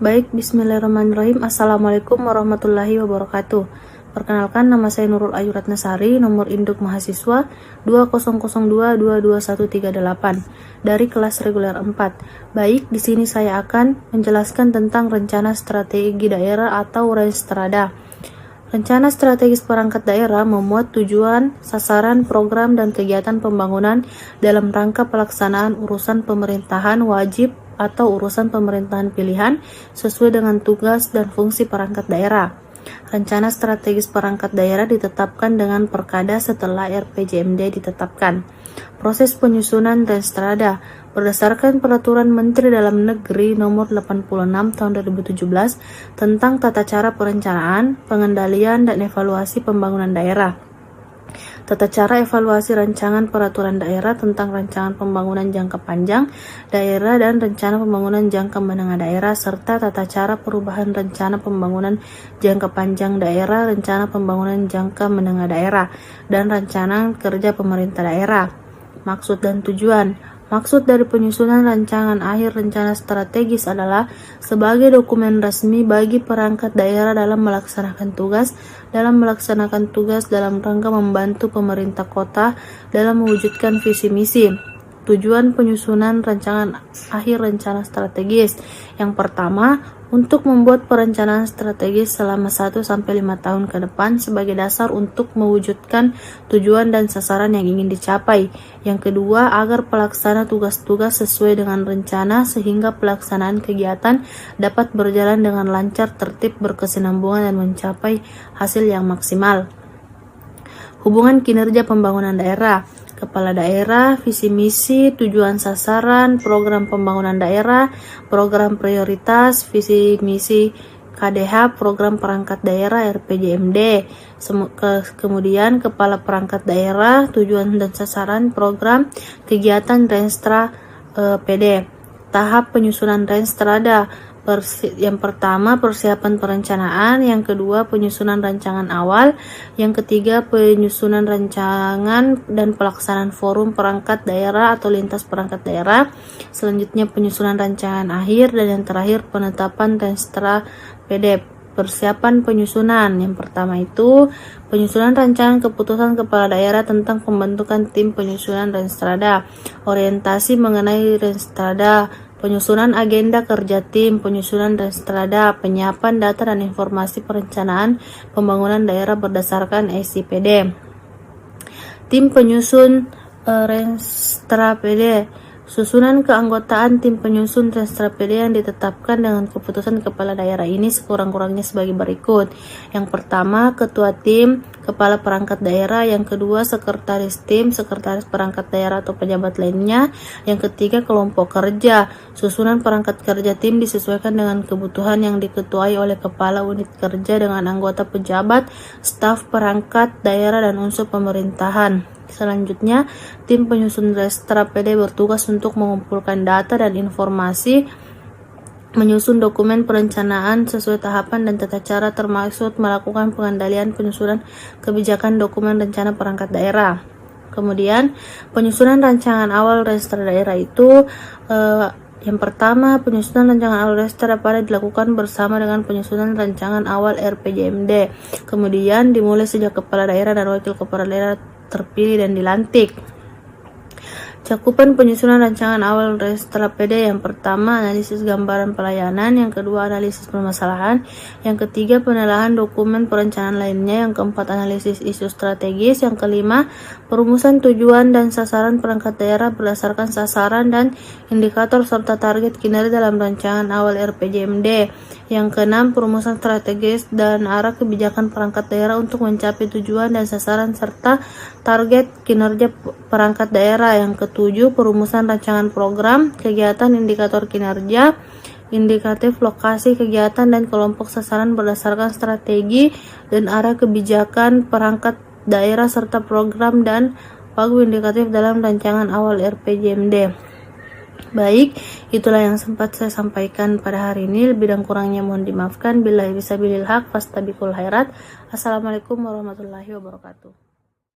Baik, bismillahirrahmanirrahim. Assalamualaikum warahmatullahi wabarakatuh. Perkenalkan, nama saya Nurul Ayu Ratnasari, nomor induk mahasiswa 2002222138 dari kelas reguler 4. Baik, di sini saya akan menjelaskan tentang rencana strategi daerah atau Renstrada. Rencana strategis perangkat daerah memuat tujuan, sasaran, program, dan kegiatan pembangunan dalam rangka pelaksanaan urusan pemerintahan wajib atau urusan pemerintahan pilihan sesuai dengan tugas dan fungsi perangkat daerah. Rencana strategis perangkat daerah ditetapkan dengan perkada setelah RPJMD ditetapkan. Proses penyusunan Renstrada berdasarkan Peraturan Menteri Dalam Negeri Nomor 86 Tahun 2017 tentang tata cara perencanaan, pengendalian, dan evaluasi pembangunan daerah. Tata cara evaluasi rancangan peraturan daerah tentang rancangan pembangunan jangka panjang daerah dan rencana pembangunan jangka menengah daerah, serta tata cara perubahan rencana pembangunan jangka panjang daerah, rencana pembangunan jangka menengah daerah, dan rencana kerja pemerintah daerah. Maksud dan tujuan. Maksud dari penyusunan rancangan akhir rencana strategis adalah sebagai dokumen resmi bagi perangkat daerah dalam melaksanakan tugas dalam rangka membantu pemerintah kota dalam mewujudkan visi misi. Tujuan penyusunan rancangan akhir rencana strategis. Yang pertama, untuk membuat perencanaan strategis selama 1-5 tahun ke depan sebagai dasar untuk mewujudkan tujuan dan sasaran yang ingin dicapai. Yang kedua, agar pelaksana tugas-tugas sesuai dengan rencana sehingga pelaksanaan kegiatan dapat berjalan dengan lancar, tertib, berkesinambungan, dan mencapai hasil yang maksimal. Hubungan kinerja pembangunan daerah. Kepala daerah, visi misi, tujuan sasaran, program pembangunan daerah, program prioritas, visi misi KDH, program perangkat daerah RPJMD. Kemudian kepala perangkat daerah, tujuan dan sasaran program kegiatan Renstra PD. Tahap penyusunan Renstrada. Yang pertama, persiapan perencanaan. Yang kedua, penyusunan rancangan awal. Yang ketiga, penyusunan rancangan dan pelaksanaan forum perangkat daerah atau lintas perangkat daerah. Selanjutnya, penyusunan rancangan akhir. Dan yang terakhir, penetapan Renstra PD. Persiapan penyusunan. Yang pertama itu penyusunan rancangan keputusan kepala daerah tentang pembentukan tim penyusunan Renstrada. Orientasi mengenai Renstrada. Penyusunan agenda kerja tim, penyusunan Renstrada, penyiapan data dan informasi perencanaan pembangunan daerah berdasarkan SIPD. Tim penyusun Renstra PD. Susunan keanggotaan tim penyusun Renstra PD yang ditetapkan dengan keputusan kepala daerah ini sekurang-kurangnya sebagai berikut. Yang pertama, ketua tim, kepala perangkat daerah. Yang kedua, sekretaris tim, sekretaris perangkat daerah atau pejabat lainnya. Yang ketiga, kelompok kerja. Susunan perangkat kerja tim disesuaikan dengan kebutuhan yang diketuai oleh kepala unit kerja dengan anggota pejabat, staf perangkat daerah, dan unsur pemerintahan. Selanjutnya, tim penyusun Renstra PD bertugas untuk mengumpulkan data dan informasi, menyusun dokumen perencanaan sesuai tahapan dan tata cara, termasuk melakukan pengendalian penyusunan kebijakan dokumen rencana perangkat daerah. Kemudian, penyusunan rancangan awal Renstra daerah itu yang pertama, penyusunan rancangan awal Renstra dapat dilakukan bersama dengan penyusunan rancangan awal RPJMD. Kemudian dimulai sejak kepala daerah dan wakil kepala daerah terpilih dan dilantik. Cakupan penyusunan rancangan awal Renstra PD. Yang pertama, analisis gambaran pelayanan. Yang kedua, analisis permasalahan. Yang ketiga, penilaian dokumen perencanaan lainnya. Yang keempat, analisis isu strategis. Yang kelima, perumusan tujuan dan sasaran perangkat daerah berdasarkan sasaran dan indikator serta target kinerja dalam rancangan awal RPJMD. Yang keenam, perumusan strategis dan arah kebijakan perangkat daerah untuk mencapai tujuan dan sasaran serta target kinerja perangkat daerah. Yang ketujuh, perumusan rancangan program, kegiatan, indikator kinerja, indikatif lokasi kegiatan dan kelompok sasaran berdasarkan strategi dan arah kebijakan perangkat daerah serta program dan pagu indikatif dalam rancangan awal RPJMD. Baik, itulah yang sempat saya sampaikan pada hari ini. Lebih dan kurangnya mohon dimaafkan. Billahi fisabilil haq, fastabiqul khairat. Assalamualaikum warahmatullahi wabarakatuh.